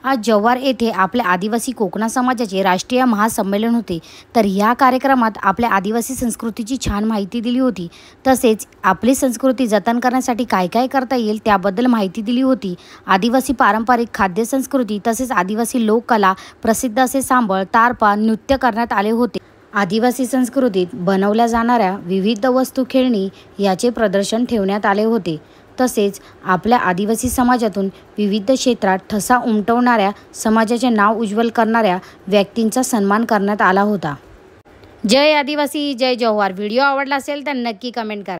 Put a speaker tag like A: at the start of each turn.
A: आज जव्हार येथे आपल्या आदिवासी कोकणा समाजाचे राष्ट्रीय महासंमेलन होते। तर या कार्यक्रमात आपल्या आदिवासी संस्कृतीची छान माहिती दिली होती। तसेच आपली संस्कृती जतन करण्यासाठी काय काय करता येईल त्याबद्दल माहिती दिली होती। आदिवासी पारंपरिक खाद्य संस्कृती तसेच आदिवासी लोककला, प्रसिद्ध असे सांबळ, तारपा नृत्य करण्यात आले होते। आदिवासी संस्कृतीत बनवल्या जाणाऱ्या विविध वस्तू, खेळणी याचे प्रदर्शन ठेवण्यात आले होते। तसेच आपल्या आदिवासी समाजातून विविध क्षेत्रात ठसा उमटवणाऱ्या, समाजाचे नाव उज्ज्वल करणाऱ्या व्यक्तींचा सन्मान करण्यात आला होता। जय आदिवासी, जय जव्हार। व्हिडिओ आवडला असेल तर नक्की कमेंट करा।